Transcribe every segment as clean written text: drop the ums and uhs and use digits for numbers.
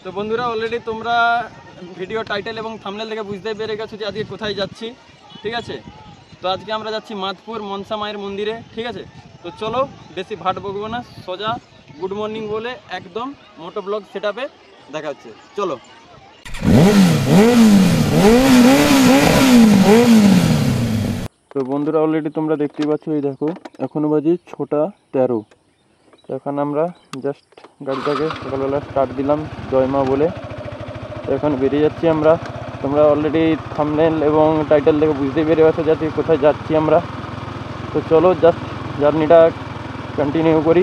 তো বন্ধুরা অলরেডি তোমরা ভিডিও টাইটেল এবং থাম্বনেল থেকে বুঝতে পেরে গেছো যে আজকে কোথায় যাচ্ছি, ঠিক আছে। তো আজকে আমরা যাচ্ছি মাধপুর মনসা মায়ের মন্দিরে, ঠিক আছে। তো চলো বেশি ভাট বকবো না, সোজা গুড মর্নিং বলে একদম মোটো ব্লগ সেট আপে দেখা হচ্ছে, চলো। তো বন্ধুরা অলরেডি তোমরা দেখতেই পাচ্ছ, এই দেখো এখনো বাজে 6:13। তো এখন আমরা জাস্ট গাড়িটাকে সকালবেলা স্টার্ট দিলাম জয় মা বলে। তো এখন বেরিয়ে যাচ্ছি আমরা। তোমরা অলরেডি থাম্বনেল এবং টাইটেল থেকে বুঝতেই পেরে গেছো যাতে কোথায় যাচ্ছি আমরা। তো চলো জাস্ট জার্নিটা কন্টিনিউ করি,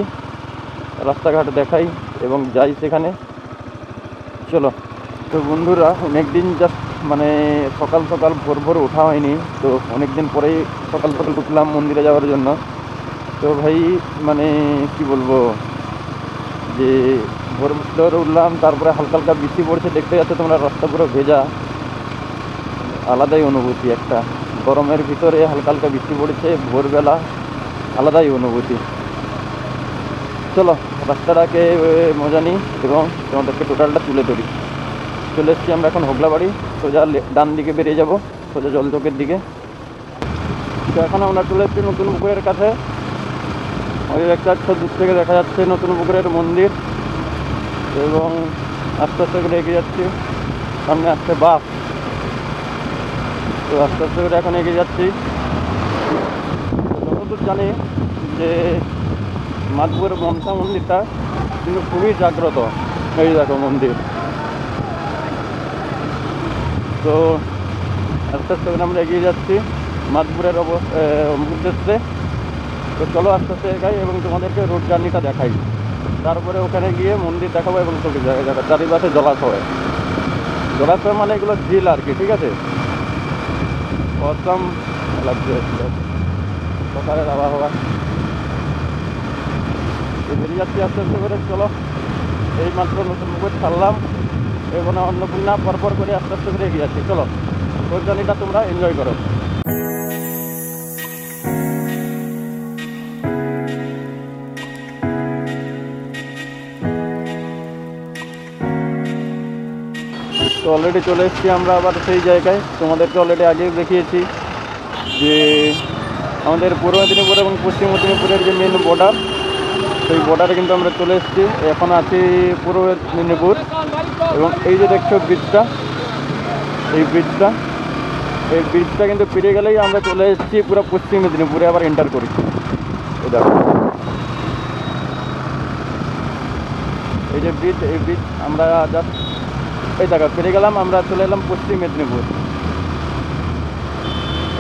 রাস্তাঘাট দেখাই এবং যাই সেখানে, চলো। তো বন্ধুরা অনেক দিন জাস্ট মানে সকাল সকাল ভোর ভোর ওঠা হয়নি, তো অনেক দিন পরেই সকাল সকাল উঠলাম মন্দিরে যাওয়ার জন্য। তো ভাই মানে কি বলবো যে ভোর ভোর উঠলাম, তারপরে হালকা হালকা বৃষ্টি পড়ছে, দেখতে যাচ্ছে তোমরা রাস্তা পুরো ভেজা। আলাদাই অনুভূতি একটা, গরমের ভিতরে হালকা হালকা বৃষ্টি পড়ছে ভোরবেলা, আলাদাই অনুভূতি। চলো রাস্তাটাকে মজা নিই এবং তোমাদেরকে টোটালটা তুলে ধরি। চলে এসেছি আমরা এখন হোগলাবাড়ি, সোজা ডান দিকে বেরিয়ে যাব, সোজা জলচকের দিকে। তো এখন আমরা চলে এসেছি নতুন পুকুরের কাছে। ওই একটা দূর থেকে দেখা যাচ্ছে নতুন পুকুরের মন্দির এবং আস্তে আস্তে করে এগিয়ে যাচ্ছি, সামনে আসছে বাস। তো আস্তে আস্তে করে এখন এগিয়ে যাচ্ছি। যতদূর জানি যে মাধপুর মনসা মন্দিরটা কিন্তু খুবই জাগ্রত, এই দেখো মন্দির। তো আস্তে আস্তে করে আমরা এগিয়ে যাচ্ছি মাধপুরের উদ্দেশ্যে। তো চলো আস্তে আস্তে এগাই এবং তোমাদেরকে রোড জার্নিটা দেখাই, তারপরে ওখানে গিয়ে মন্দির দেখাবো এবং সব জায়গায় দেখা চারিপাশে জলাশয়। জলাশয় মানে এগুলো ঝিল আর কি, ঠিক আছে। অসম লাগছে সকালের আবহাওয়া। বেরিয়ে যাচ্ছি আস্তে আস্তে করে, চলো। এই মাত্র নতুন পুকুর ছাড়লাম এবং অন্নপূর্ণা পরপর করে আস্তে আস্তে করে এগিয়ে যাচ্ছি, চলো। রোড জার্নিটা তোমরা এনজয় করো। তো অলরেডি চলে এসেছি আমরা আবার সেই জায়গায়, তোমাদেরকে অলরেডি আগেই দেখিয়েছি যে আমাদের পূর্ব মেদিনীপুর এবং পশ্চিম মেদিনীপুরের যে মেন বর্ডার, সেই বর্ডারে কিন্তু আমরা চলে এসেছি। এখন আছি পূর্ব মেদিনীপুর এবং এই যে দেখছো ব্রিজটা, এই ব্রিজটা কিন্তু পেরিয়ে গেলেই আমরা চলে এসেছি পুরো পশ্চিম মেদিনীপুরে আবার এন্টার করি। এই দেখো এই যে ব্রিজ, এই ব্রিজ আমরা জাস্ট এই জায়গা পেরিয়ে গেলাম, আমরা চলে এলাম পশ্চিম মেদিনীপুর।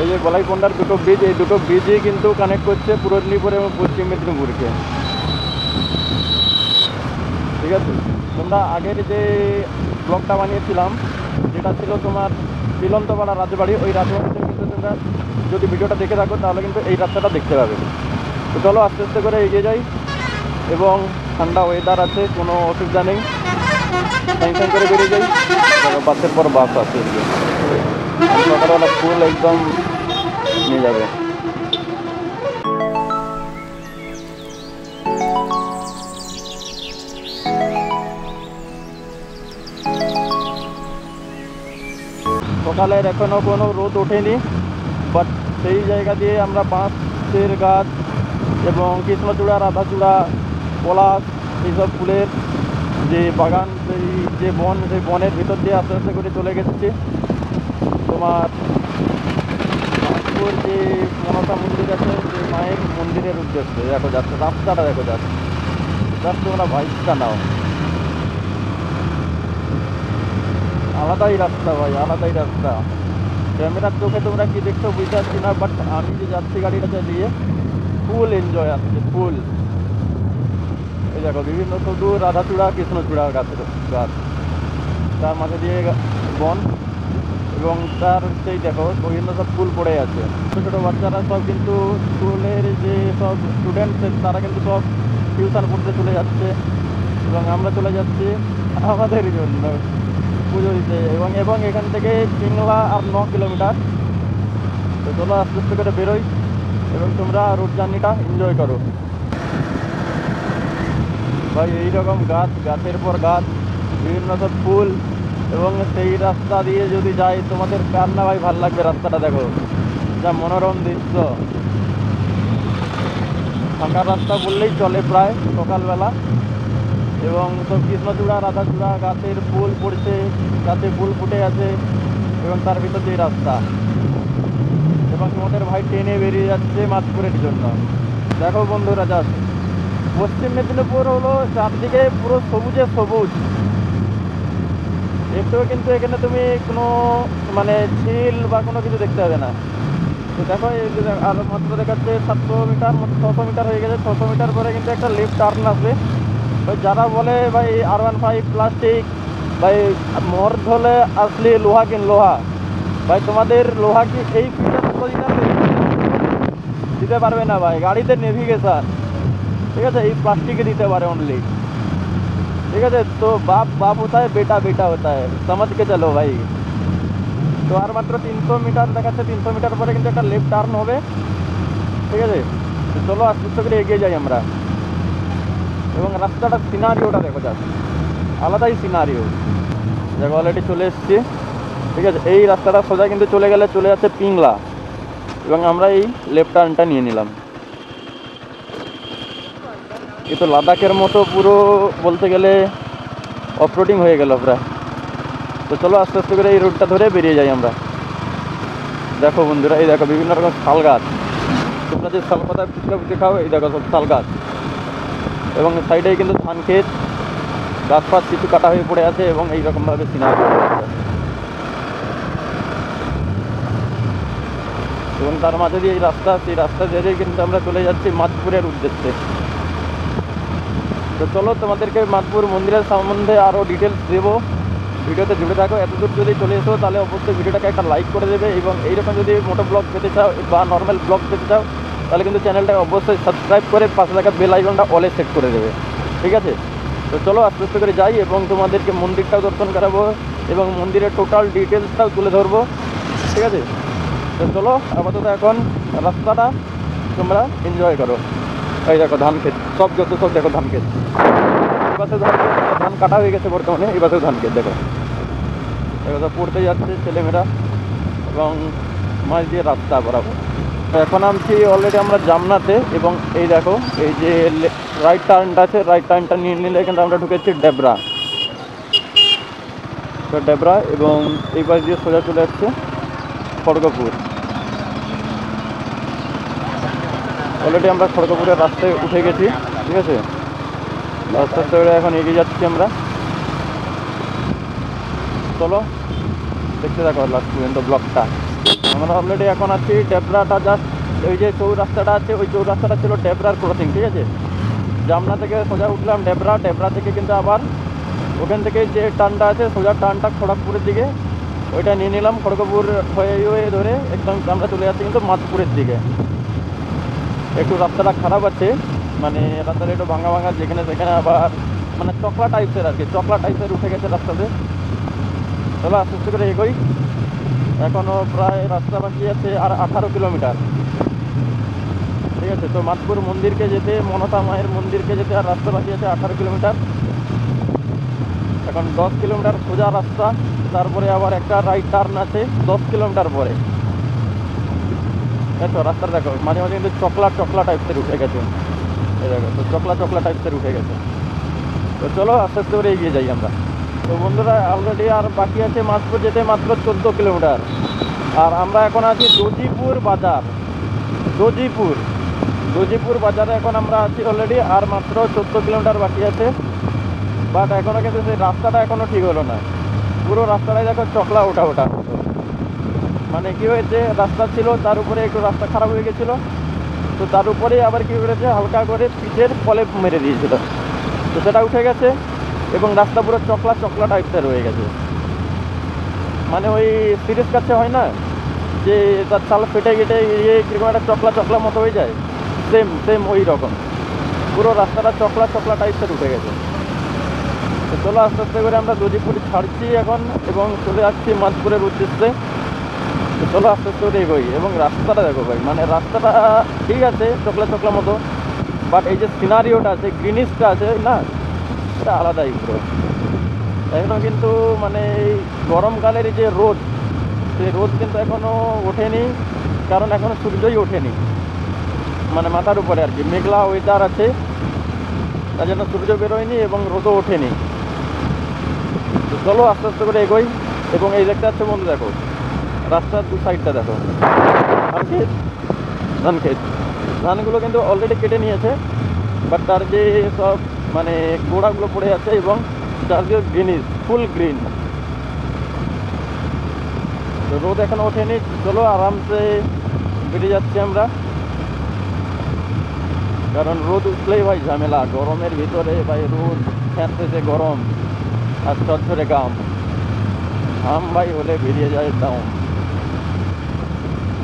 এই যে গলাইকন্ডার দুটো ব্রিজ, এই দুটো ব্রিজই কিন্তু কানেক্ট করছে পূর্ব মেদিনীপুর এবং পশ্চিম মেদিনীপুরকে, ঠিক আছে। তোমরা আগের যে ব্লগটা বানিয়েছিলাম যেটা ছিল তোমার বিলন্তপাড়া রাজবাড়ি, ওই রাজবাড়িতে কিন্তু তোমরা যদি ভিডিওটা দেখে থাকো তাহলে কিন্তু এই রাস্তাটা দেখতে পাবে। তো চলো আস্তে আস্তে করে এগিয়ে যাই এবং ঠান্ডা ওয়েদার আছে, কোনো অসুবিধা নেই, সাইন করে বেরিয়ে যাই। বাসের পর বাস আছে, সকালবেলা ফুল একদম নিয়ে যাবে। সকালের এখনও কোনো রোদ ওঠেনি, বাট সেই জায়গা দিয়ে আমরা বাঁশের গাছ এবং কৃষ্ণচূড়া, রাধাচূড়া, পলাশ, এইসব ফুলের যে বাগান, সেই যে বন, সেই বনের ভিতর দিয়ে আস্তে আস্তে করে চলে গেছি তোমার মাধপুর যে মনসা মন্দির আছে, সেই মায়ের মন্দিরের উদ্দেশ্যে। দেখো যাচ্ছে রাস্তাটা, দেখো যাচ্ছে, জাস্ট তোমরা ভাইবটা নাও। আলাদাই রাস্তা ভাই, আলাদাই রাস্তা। ক্যামেরার চোখে তোমরা কি দেখছো বুঝতে পারছি না, বাট আমি যে যাচ্ছি গাড়িটা চালিয়ে ফুল এনজয় আসছে, ফুল। এই দেখো বিভিন্ন শুধু রাধাচূড়া, কৃষ্ণচূড়া গাছের গাছ, তার মাঝে দিয়ে বন এবং তার সেই দেখো বিভিন্ন সব ফুল পড়ে আছে। ছোটো ছোটো বাচ্চারা সব কিন্তু স্কুলের যে সব স্টুডেন্ট তারা কিন্তু সব টিউশন পড়তে চলে যাচ্ছে এবং আমরা চলে যাচ্ছি আমাদের জন্য পুজো দিতে। এবং এখান থেকে সিংলা আর 9 কিলোমিটার। তো চলো আস্তে আস্তে করে বেরোই এবং তোমরা রোড জার্নিটা এনজয় করো। ভাই এইরকম গাছ, গাছের পর গাছ, বিভিন্ন সব ফুল, এবং সেই রাস্তা দিয়ে যদি যাই তোমাদের কার না ভাই ভালো লাগবে। রাস্তাটা দেখো, যা মনোরম দৃশ্য। ফাঁকা রাস্তা বললেই চলে প্রায় সকালবেলা, এবং সব কৃষ্ণচূড়া রাধাচূড়া গাছের ফুল পড়ছে, গাছে ফুল ফুটে আছে, এবং তার ভিতর দিয়ে রাস্তা। এবং তোমাদের ভাই ট্রেনে বেরিয়ে যাচ্ছে মাতপুরের জন্য। দেখো বন্ধুরা, জাস্ট পশ্চিম মেদিনীপুর হলো চারদিকে পুরো সবুজে সবুজ। একটুও কিন্তু এখানে তুমি কোনো মানে ঝিল বা কোনো কিছু দেখতে হবে না। তো দেখো এই যে আর মাত্র দেখাচ্ছে 700 মিটার, 600 মিটার হয়ে গেছে। 600 মিটার পরে কিন্তু একটা লেফট টার্ন আসবে। ওই যারা বলে ভাই R15 প্লাস্টিক, ভাই মর্দ হলে আসলে লোহা কিন লোহা, ভাই তোমাদের লোহা কি এই ফিটার দিতে পারবে না ভাই। গাড়িতে নেভিগেশন, ঠিক আছে, এই प्लास्टिक দিতে পারে অনলি, ঠিক আছে। তো বাপ বাপ होता है, बेटा बेटा होता है, समझ के चलो भाई। তো আর মাত্র 300 মিটার দেখাচ্ছে। 300 মিটার পরে কিন্তু একটা লেফট টার্ন হবে, ঠিক আছে। তো চলো আস্তে আস্তে করে এগিয়ে যাই আমরা। এবং রাস্তাটার সিনারিওটা দেখো, যাক আলাদাই সিনারিও। দেখো অলরেডি চলে এসেছি, ঠিক আছে। এই রাস্তাটা সোজা কিন্তু চলে গেলে চলে যাচ্ছে পিংলা, এবং আমরা এই লেফট টার্নটা নিয়ে নিলাম। এ তো লাদাখের মতো পুরো বলতে গেলে অফরোডিং হয়ে গেল প্রায়। তো চলো আস্তে আস্তে করে এই রোডটা ধরে বেরিয়ে যাই আমরা। দেখো বন্ধুরা, এই দেখো বিভিন্ন রকম শাল গাছ। তোমরা যে শাল পাতা ফুচকা ফুচকা খাও, এই দেখো সব শাল গাছ। এবং সাইডেই কিন্তু ধান ক্ষেত, গাছ ফাছ কিছু কাটা হয়ে পড়ে আছে, এবং এইরকমভাবে সিনারি। এবং তার মাঝে দিয়ে এই রাস্তা, সেই রাস্তা ধরেই কিন্তু আমরা চলে যাচ্ছি মাতপুরের উদ্দেশ্যে। তো চলো তোমাদেরকে মাতপুর মন্দিরের সম্বন্ধে আরও ডিটেলস দেবো, ভিডিওতে জুড়ে থাকো। এতদূর যদি চলে এসো তাহলে অবশ্যই ভিডিওটাকে একটা লাইক করে দেবে, এবং এইরকম যদি মোটো ব্লগ পেতে চাও বা নর্মাল ব্লগ পেতে চাও তাহলে কিন্তু চ্যানেলটাকে অবশ্যই সাবস্ক্রাইব করে পাশে থাকা বেল আইকনটা অলে সেট করে দেবে, ঠিক আছে। তো চলো আস্তে আস্তে করে যাই, এবং তোমাদেরকে মন্দিরটাও দর্শন করাবো, এবং মন্দিরের টোটাল ডিটেলসটাও তুলে ধরবো, ঠিক আছে। তো চলো আপাতত এখন রাস্তাটা তোমরা এনজয় করো। এই দেখো ধান ক্ষেত, সব যত সব দেখো ধান ক্ষেত। এই পাশে ধান কাটা হয়ে গেছে বর্তমানে, এই পাশেও ধান ক্ষেত দেখো। এবার পড়তে যাচ্ছে ছেলেমেয়েরা, এবং মাঝ দিয়ে রাস্তা বরাবর। এখন আমছি অলরেডি আমরা জামনাতে, এবং এই দেখো এই যে রাইট টার্নটা আছে, রাইট টার্নটা নিয়ে নিলে কিন্তু আমরা ঢুকেছি ডেবরা। তো ডেবরা, এবং এই পাশ দিয়ে সোজা চলে যাচ্ছে খড়গপুর। অলরেডি আমরা খড়গপুরের রাস্তায় উঠে গেছি, ঠিক আছে। আস্তে আস্তে করে এখন এগিয়ে যাচ্ছি আমরা। চলো দেখতে থাকো লাস্ট পর্যন্ত ব্লগটা। আমরা অলরেডি এখন আছি ডেবরাটা, জাস্ট ওই যে চৌরাস্তাটা আছে, ওই চৌরাস্তাটা ছিল ডেবরার ক্রসিং, ঠিক আছে। জামনা থেকে সোজা উঠলাম ডেবরা, ডেবরা থেকে কিন্তু আবার ওখান থেকে যে টার্নটা আছে সোজা টার্নটা খড়গপুরের দিকে, ওইটা নিয়ে নিলাম। খড়গপুর হয়ে ধরে একদম আমরা চলে যাচ্ছি কিন্তু মাতপুরের দিকে। একটু রাস্তাটা খারাপ আছে, মানে রাস্তাটা একটু ভাঙা ভাঙা, যেখানে সেখানে আবার মানে চকলা টাইপসের আর কি, চকলা টাইপসের উঠে গেছে রাস্তাতে। চলো আস্তে আস্তে করে এগোই। এখনও প্রায় রাস্তা বাকি আছে আর 18 কিলোমিটার, ঠিক আছে। তো মাতপুর মন্দিরকে যেতে, মনসা মায়ের মন্দিরকে যেতে আর রাস্তা বাকি আছে 18 কিলোমিটার। এখন 10 কিলোমিটার সোজা রাস্তা, তারপরে আবার একটা রাইট টার্ন আছে 10 কিলোমিটার পরে। দেখো রাস্তা দেখো, মাঝে মাঝে কিন্তু চকলা চকলা টাইপসের উঠে গেছে, এই দেখো। তো চকলা চকলা টাইপসের উঠে গেছে। তো চলো আস্তে আস্তে করে এগিয়ে যাই আমরা। তো বন্ধুরা অলরেডি আর বাকি আছে মাতপুর যেতে মাত্র 14 কিলোমিটার। আর আমরা এখন আছি দজিপুর বাজার। দজিপুর বাজারে এখন আমরা আছি অলরেডি, আর মাত্র 14 কিলোমিটার বাকি আছে। বাট এখনও কিন্তু সেই রাস্তাটা এখনও ঠিক হলো না। পুরো রাস্তাটাই দেখো চকলা ওঠা ওঠা। মানে কী হয়েছে, রাস্তা ছিল তার উপরে একটু রাস্তা খারাপ হয়ে গেছিলো, তো তার উপরেই আবার কী করেছে, হালকা করে পিচের প্রলেপ মেরে দিয়েছিল, তো সেটা উঠে গেছে, এবং রাস্তা পুরো চকলা চকলা টাইপসের হয়ে গেছে। মানে ওই সিরিজ কাছে হয় না যে তার চাল ফেটে গেটে ইয়ে কীরকম একটা চকলা চকলা মতো হয়ে যায়, সেম ওই রকম পুরো রাস্তাটা চকলা চকলা টাইপসের উঠে গেছে। তো চলো আস্তে আস্তে করে আমরা দজিপুর ছাড়ছি এখন, এবং চলে যাচ্ছি মাতপুরের উদ্দেশ্যে। তো চলো আস্তে আস্তে করে এগোই। এবং রাস্তাটা দেখো ভাই, মানে রাস্তাটা ঠিক আছে চকলা চকলা মতো, বাট এই যে সিনারিওটা আছে, গ্রিনিশটা আছে না, এটা আলাদাই পুরো। এখনও কিন্তু মানে এই গরমকালের যে রোদ, সেই রোদ কিন্তু এখনও ওঠেনি, কারণ এখনও সূর্যই ওঠেনি, মানে মাথার উপরে আর কি মেঘলা ওয়েদার আছে, তার জন্য সূর্য বেরোয়নি এবং রোদও ওঠেনি। তো চলো আস্তে আস্তে করে এগোই। এবং এই দেখতে পাচ্ছ বন্ধু, দেখো রাস্তার দু সাইডটা দেখো, ধান ক্ষেত, ধান ক্ষেত। ধানগুলো কিন্তু অলরেডি কেটে নিয়েছে, বাট তার যে সব মানে গোড়াগুলো পড়ে আছে এবং চারদিকে গ্রিনিশ, ফুল গ্রিন। তো রোদ এখনো ওঠেনি, চলো আরামসে বেরিয়ে যাচ্ছি আমরা, কারণ রোদ উঠলেই ভাই ঝামেলা। গরমের ভিতরে ভাই রোদ ফ্যাঁসতেছে গরম আর চচ্চরে গাম, ঘাম ভাই হলে বেরিয়ে যায় দাম।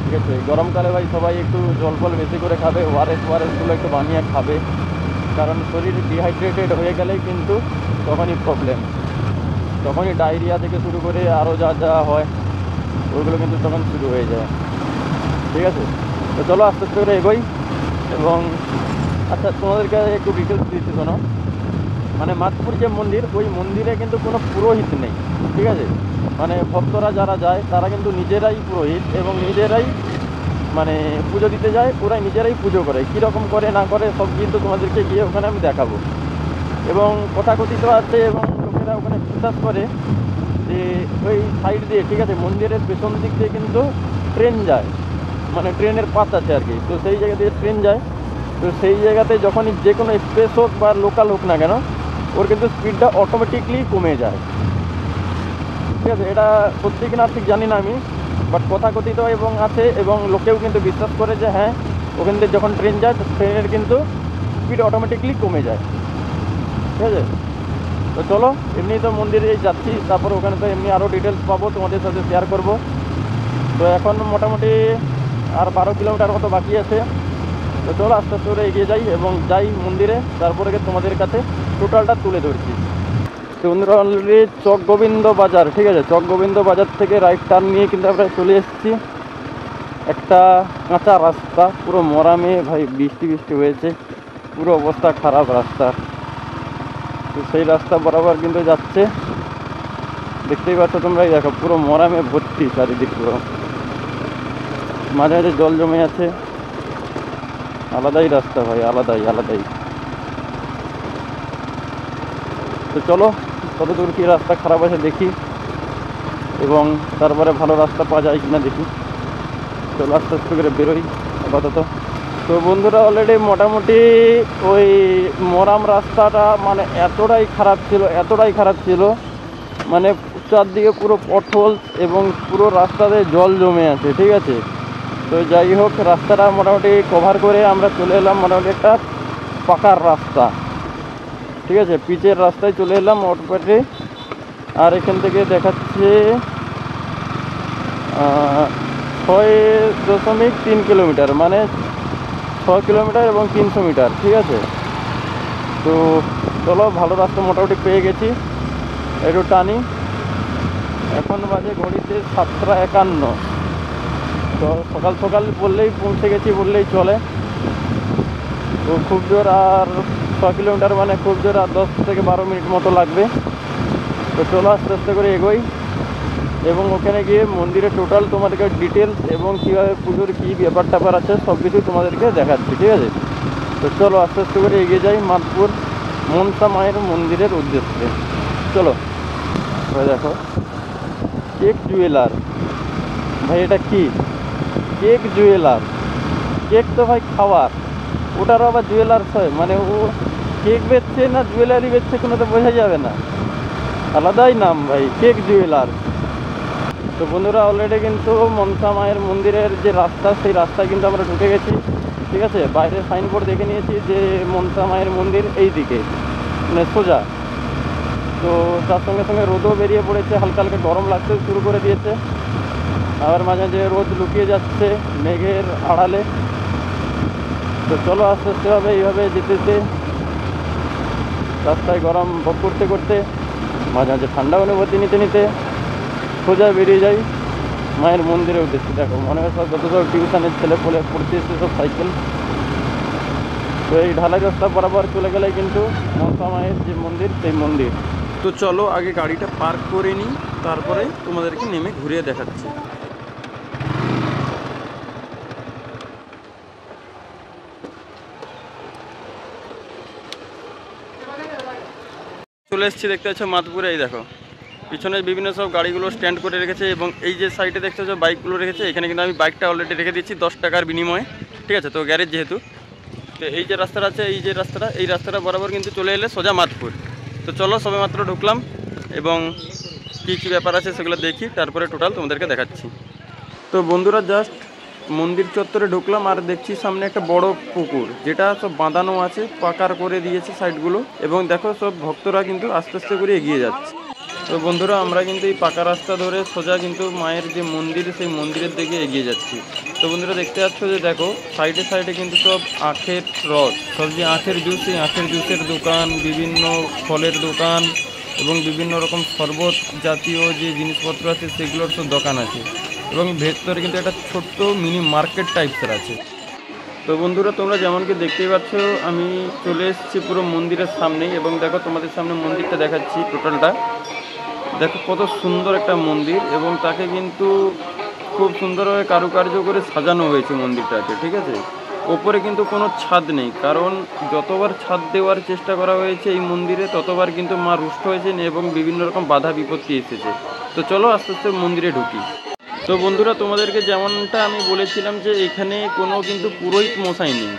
ঠিক আছে, গরমকালে ভাই সবাই একটু জল ফল বেশি করে খাবে, ওয়ারেসগুলো একটু বানিয়ে খাবে, কারণ শরীর ডিহাইড্রেটেড হয়ে গেলেই কিন্তু তখনই প্রবলেম, তখনই ডায়রিয়া থেকে শুরু করে আরও যা যা হয় ওইগুলো কিন্তু তখন শুরু হয়ে যায়। ঠিক আছে, তো চলো আস্তে আস্তে করে এগোই। এবং আচ্ছা, তোমাদেরকে একটু ডিটেলস দিচ্ছি শোনো। মানে মাতপুর যে মন্দির, ওই মন্দিরে কিন্তু কোনো পুরোহিত নেই। ঠিক আছে, মানে ভক্তরা যারা যায় তারা কিন্তু নিজেরাই পুরোহিত এবং নিজেরাই মানে পুজো দিতে যায়, ওরাই নিজেরাই পুজো করে। কীরকম করে না করে সব কিন্তু তোমাদেরকে গিয়ে ওখানে আমি দেখাবো। এবং কথাকথিত আছে এবং লোকেরা ওখানে বিশ্বাস করে যে ওই সাইড দিয়ে, ঠিক আছে, মন্দিরের পেছন দিক দিয়ে কিন্তু ট্রেন যায়, মানে ট্রেনের পাত আছে আর কি। তো সেই জায়গা দিয়ে ট্রেন যায়, তো সেই জায়গাতে যখনই যে কোনো এক্সপ্রেস হোক বা লোকাল হোক না কেন, ওর কিন্তু স্পিডটা অটোমেটিকলি কমে যায়। ঠিক আছে, এটা সত্যি কিনা ঠিক জানি না আমি, বাট কথাকথিত এবং আছে, এবং লোকেও কিন্তু বিশ্বাস করে যে হ্যাঁ, ওখান থেকে যখন ট্রেন যায় তো ট্রেনের কিন্তু স্পিড অটোমেটিকলি কমে যায়। ঠিক আছে, তো চলো এমনি তো মন্দিরে যাচ্ছি, তারপর ওখানে তো এমনি আরও ডিটেলস পাবো, তোমাদের সাথে শেয়ার করব। তো এখন মোটামুটি আর 12 কিলোমিটার মতো বাকি আছে। তো চলো আস্তে আস্তে করে এগিয়ে যাই এবং যাই মন্দিরে, তারপরে তোমাদের কাছে টোটালটা তুলে ধরছি। তো বন্ধুরা অলরেডি চক গোবিন্দ বাজার, ঠিক আছে, চক গোবিন্দ বাজার থেকে রাইট টার্ন নিয়ে কিন্তু আমরা চলে এসেছি একটা কাঁচা রাস্তা, পুরো মরামে ভাই, বৃষ্টি বৃষ্টি হয়েছে, পুরো অবস্থা খারাপ রাস্তার। তো সেই রাস্তা বরাবর কিন্তু যাচ্ছে, দেখতেই পাচ্ছ তোমরাই, দেখো পুরো মরামে ভর্তি চারিদিক, পুরো মাঝে মাঝে জল জমে আছে। আলাদাই রাস্তা ভাই, আলাদাই আলাদাই। তো চলো কত দূর কি রাস্তা খারাপ আছে দেখি, এবং তারপরে ভালো রাস্তা পাওয়া যায় কিনা দেখি। চলো আস্তে আস্তে করে বেরোই আপাতত। তো বন্ধুরা অলরেডি মোটামুটি ওই মরাম রাস্তাটা মানে এতটাই খারাপ ছিল, মানে চারদিকে পুরো পথল এবং পুরো রাস্তাতে জল জমে আছে। ঠিক আছে, তো যাই হোক, রাস্তাটা মোটামুটি কভার করে আমরা চলে এলাম মোটামুটি একটা পাকার রাস্তা। ঠিক আছে, পিচের রাস্তায় চলে এলাম অটোপাটে। আর এখান থেকে দেখাচ্ছে 6.3 কিলোমিটার, মানে 6 কিলোমিটার এবং 300 মিটার। ঠিক আছে, তো চলো ভালো রাস্তা মোটামুটি পেয়ে গেছি, একটু টানি। এখন বাজে ঘড়িতে 7:51। তো সকাল সকাল বললেই পৌঁছে গেছি বললেই চলে। তো খুব জোর আর 6 কিলোমিটার, মানে খুব জোর আর 10 থেকে 12 মিনিট মতো লাগবে। তো চলো আস্তে আস্তে করে এগোই এবং ওখানে গিয়ে মন্দিরে টোটাল তোমাদেরকে ডিটেলস এবং কীভাবে পুজোর কী ব্যাপার ট্যাপার আছে সব কিছু তোমাদেরকে দেখাচ্ছি। ঠিক আছে, তো চলো আস্তে আস্তে করে এগিয়ে যাই মাতপুর মনসা মায়ের মন্দিরের উদ্দেশ্যে। চলো ভাই, দেখো কেক জুয়েলার, ভাই এটা কি? কেক জুয়েলার, কেক তো ভাই খাওয়ার, ওটারও আবার জুয়েলার্স হয়, মানে ও কেক বেচছে না জুয়েলারি বেচছে কোনো তো বোঝা যাবে না, আলাদাই নাম ভাই, কেক জুয়েলার। তো বন্ধুরা অলরেডি কিন্তু মনসা মায়ের মন্দিরের যে রাস্তা, সেই রাস্তায় কিন্তু আমরা ঢুকে গেছি। ঠিক আছে, বাইরে সাইনবোর্ড দেখে নিয়েছি যে মনসা মায়ের মন্দির এই দিকে, মানে সোজা। তো তার সঙ্গে সঙ্গে রোদও বেরিয়ে পড়েছে, হালকা হালকা গরম লাগতে শুরু করে দিয়েছে, আবার মাঝে মাঝে রোদ লুকিয়ে যাচ্ছে মেঘের আড়ালে। তো চলো আস্তে আস্তে হবে এইভাবে যেতে রাস্তায় গরম ভোগ করতে করতে, মাঝে মাঝে ঠান্ডা অনুভূতি নিতে নিতে সোজা বেরিয়ে যাই মায়ের মন্দিরের উদ্দেশ্যে। দেখো মনে হয় সব যত সব টিউশনের ছেলে পড়ে পড়তে এসছে সব সাইকেল। তো এই ঢালাই রাস্তা বরাবর চলে গেলে কিন্তু মনসা মায়ের যে মন্দির, সেই মন্দির। তো চলো আগে গাড়িটা পার্ক করে নিই, তারপরে তোমাদেরকে নেমে ঘুরিয়ে দেখাচ্ছি। চলে এসেছি, দেখতে পাচ্ছ মাধপুরে। এই দেখো পিছনে বিভিন্ন সব গাড়িগুলো স্ট্যান্ড করে রেখেছে, এবং এই যে সাইডে দেখতে পাচ্ছ বাইকগুলো রেখেছে। এখানে কিন্তু আমি বাইকটা অলরেডি রেখে দিচ্ছি 10 টাকার বিনিময়ে, ঠিক আছে। তো গ্যারেজ যেহেতু, তো এই যে রাস্তাটা আছে, এই রাস্তাটা বরাবর কিন্তু চলে এলে সোজা মাধপুর। তো চলো সবে মাত্র ঢুকলাম, এবং কী কী ব্যাপার আছে সেগুলো দেখি, তারপরে টোটাল তোমাদেরকে দেখাচ্ছি। তো বন্ধুরা জাস্ট মন্দির চত্বরে ঢুকলাম, আর দেখছি সামনে একটা বড় পুকুর, যেটা সব বাঁধানো আছে, পাকার করে দিয়েছে সাইডগুলো, এবং দেখো সব ভক্তরা কিন্তু আস্তে আস্তে করে এগিয়ে যাচ্ছে। তো বন্ধুরা আমরা কিন্তু এই পাকা রাস্তা ধরে সোজা কিন্তু মায়ের যে মন্দির, সেই মন্দিরের দিকে এগিয়ে যাচ্ছি। তো বন্ধুরা দেখতে পাচ্ছ যে দেখো সাইডে সাইডে কিন্তু সব আখের রস, সব যে আখের জুস, সেই আখের জুসের দোকান, বিভিন্ন ফলের দোকান, এবং বিভিন্ন রকম শরবত জাতীয় যে জিনিসপত্র আছে সেগুলোর সব দোকান আছে, এবং ভেতরে কিন্তু একটা ছোট্ট মিনি মার্কেট টাইপসের আছে। তো বন্ধুরা তোমরা যেমন কি দেখতেই পাচ্ছ, আমি চলে এসেছি পুরো মন্দিরের সামনেই, এবং দেখো তোমাদের সামনে মন্দিরটা দেখাচ্ছি টোটালটা। দেখো কত সুন্দর একটা মন্দির, এবং তাকে কিন্তু খুব সুন্দরভাবে কারুকার্য করে সাজানো হয়েছে মন্দিরটাকে, ঠিক আছে। ওপরে কিন্তু কোনো ছাদ নেই, কারণ যতবার ছাদ দেওয়ার চেষ্টা করা হয়েছে এই মন্দিরে, ততবার কিন্তু মা রুষ্ট হয়েছেন এবং বিভিন্ন রকম বাধা বিপত্তি এসেছে। তো চলো আস্তে আস্তে মন্দিরে ঢুকি। তো বন্ধুরা তোমাদেরকে যেমনটা আমি বলেছিলাম যে এখানে কোনো কিন্তু পুরোহিত মশাই নেই।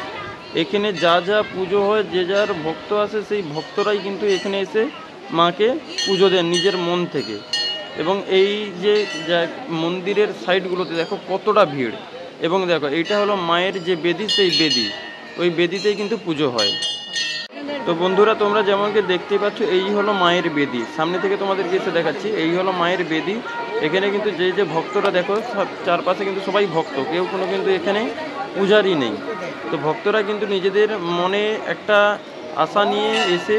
এখানে যা যা পুজো হয়, যে যার ভক্ত আছে সেই ভক্তরাই কিন্তু এখানে এসে মাকে পুজো দেন নিজের মন থেকে। এবং এই যে মন্দিরের সাইডগুলোতে দেখো কতটা ভিড়, এবং দেখো এইটা হলো মায়ের যে বেদি, সেই বেদি, ওই বেদিতেই কিন্তু পুজো হয়। তো বন্ধুরা তোমরা যেমনকি দেখতেই পাচ্ছ, এই হলো মায়ের বেদি। সামনে থেকে তোমাদেরকে এসে দেখাচ্ছি, এই হলো মায়ের বেদি। এখানে কিন্তু যে যে ভক্তরা দেখো চারপাশে কিন্তু সবাই ভক্ত, কেউ কোনো কিন্তু এখানে পূজারই নেই। তো ভক্তরা কিন্তু নিজেদের মনে একটা আশা নিয়ে এসে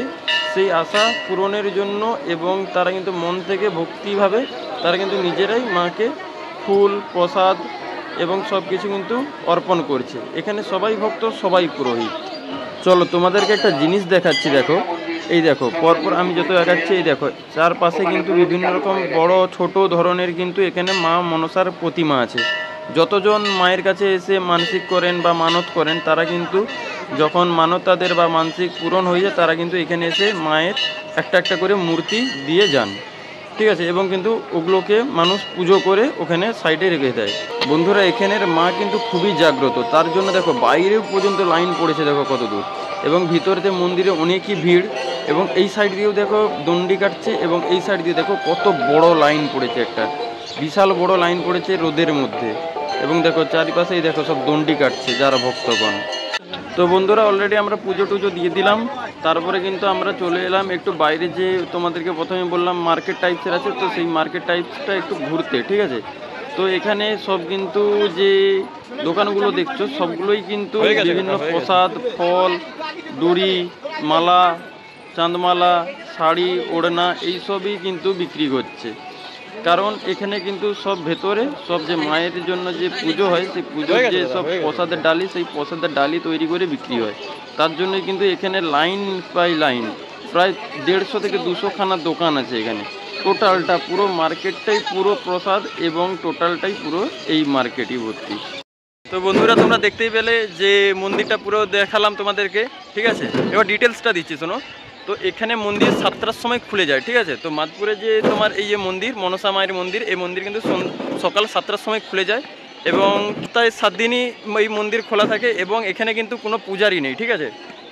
সেই আশা পূরণের জন্য, এবং তারা কিন্তু মন থেকে ভক্তিভাবে তারা কিন্তু নিজেরাই মাকে ফুল প্রসাদ এবং সব কিছু কিন্তু অর্পণ করছে। এখানে সবাই ভক্ত, সবাই পুরোহিত। চলো তোমাদেরকে একটা জিনিস দেখাচ্ছি, দেখো এই দেখো পরপর আমি যত দেখাচ্ছি, এই দেখো চারপাশে কিন্তু বিভিন্ন রকম বড় ছোট ধরনের কিন্তু এখানে মা মনসার প্রতিমা আছে। যতজন মায়ের কাছে এসে মানসিক করেন বা মানত করেন, তারা কিন্তু যখন মানত তাদের বা মানসিক পূরণ হয়ে যায়, তারা কিন্তু এখানে এসে মায়ের একটা একটা করে মূর্তি দিয়ে যান, ঠিক আছে। এবং কিন্তু ওগুলোকে মানুষ পুজো করে ওখানে সাইডে রেখে দেয়। বন্ধুরা এখানের মা কিন্তু খুবই জাগ্রত, তার জন্য দেখো বাইরেও পর্যন্ত লাইন পড়েছে, দেখো কত দূর, এবং ভিতরেতে মন্দিরে অনেকই ভিড়। এবং এই সাইড দিয়েও দেখো দণ্ডি কাটছে, এবং এই সাইড দিয়ে দেখো কত বড় লাইন পড়েছে, একটা বিশাল বড় লাইন পড়েছে রোদের মধ্যে। এবং দেখো চারিপাশেই দেখো সব দণ্ডি কাটছে যারা ভক্তগণ। তো বন্ধুরা অলরেডি আমরা পুজো টুজো দিয়ে দিলাম, তারপরে কিন্তু আমরা চলে এলাম একটু বাইরে, যে তোমাদেরকে প্রথমে বললাম মার্কেট টাইপসের আছে, তো সেই মার্কেট টাইপসটা একটু ঘুরতে, ঠিক আছে। তো এখানে সব কিন্তু যে দোকানগুলো দেখছো সবগুলোই কিন্তু বিভিন্ন প্রসাদ, ফল, দড়ি, মালা, চাঁদমালা, শাড়ি, ওড়না এইসবই কিন্তু বিক্রি করছে। কারণ এখানে কিন্তু সব ভেতরে সব যে মায়ের জন্য যে পুজো হয়, সেই পুজোর যে সব প্রসাদের ডালি, সেই প্রসাদের ডালি তৈরি করে বিক্রি হয়। তার জন্যই কিন্তু এখানে লাইন বাই লাইন প্রায় 150 থেকে 200 খানা দোকান আছে এখানে। টোটালটা পুরো মার্কেটটাই পুরো প্রসাদ, এবং টোটালটাই পুরো এই মার্কেটই ভর্তি। তো বন্ধুরা তোমরা দেখতেই পেলে যে মন্দিরটা পুরো দেখালাম তোমাদেরকে, ঠিক আছে। এবার ডিটেলসটা দিচ্ছি শোনো। তো এখানে মন্দির 7টার সময় খুলে যায়, ঠিক আছে। তো মাধপুরে যে তোমার এই যে মন্দির মনসা মায়ের মন্দির, এই মন্দির কিন্তু সকাল 7টার সময় খুলে যায়, এবং তাই 7 দিনই এই মন্দির খোলা থাকে। এবং এখানে কিন্তু কোনো পূজারই নেই, ঠিক আছে।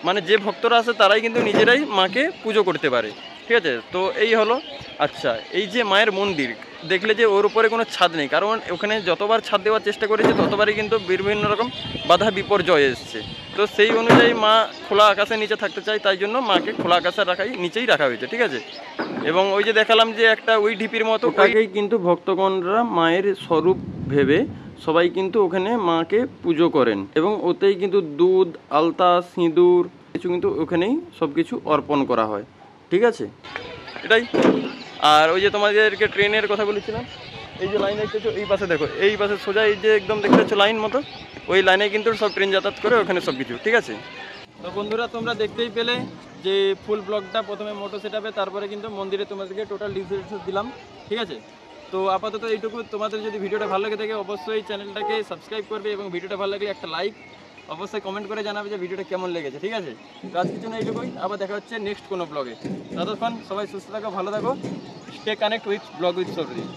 মানে যে ভক্তরা আছে তারাই কিন্তু নিজেরাই মাকে পুজো করতে পারে, ঠিক আছে। তো এই হলো। আচ্ছা, এই যে মায়ের মন্দির দেখলে যে ওর উপরে কোনো ছাদ নেই, কারণ ওখানে যতবার ছাদ দেওয়ার চেষ্টা করেছে ততবারই কিন্তু বিভিন্ন রকম বাধা বিপর্যয় এসছে। তো সেই অনুযায়ী মা খোলা আকাশের নিচে থাকতে চায়, তাই জন্য মাকে খোলা আকাশে নিচেই রাখা হয়েছে, ঠিক আছে। এবং ওই যে দেখালাম যে একটা ওই ঢিপির মতো, ওটাকেই কিন্তু ভক্তগণরা মায়ের স্বরূপ ভেবে সবাই কিন্তু ওখানে মাকে পুজো করেন, এবং ওতেই কিন্তু দুধ, আলতা, সিঁদুর কিছু কিন্তু ওখানেই সব কিছু অর্পণ করা হয়, ঠিক আছে। এটাই। আর ওই যে তোমাদেরকে ট্রেনের কথা বলেছিলাম, এই যে লাইন দেখতেছো এই পাশে, দেখো এই পাশে সোজা এই যে একদম দেখতে পাচ্ছ লাইন মতো, ওই লাইনে কিন্তু সব ট্রেন যাতায়াত করে ওখানে সব কিছু, ঠিক আছে। তো বন্ধুরা তোমরা দেখতেই পেলে যে ফুল ব্লগটা প্রথমে মোটো সেটআপে, তারপরে কিন্তু মন্দিরে তোমাদেরকে টোটাল ডিটেলস দিলাম, ঠিক আছে। তো আপাতত এইটুকু। তোমাদের যদি ভিডিওটা ভালো লেগে থাকে অবশ্যই চ্যানেলটাকে সাবস্ক্রাইব করবে এবং ভিডিওটা ভালো লাগলে একটা লাইক অবশ্যই কমেন্ট করে জানাবে যে ভিডিওটা কেমন লেগেছে, ঠিক আছে। তো আজকের জন্য এইটুকুই, আবার দেখা হচ্ছে নেক্সট কোনো ব্লগে। ততক্ষণ সবাই সুস্থ থাকো, ভালো থাকো, stay connect with blog with Sourodip.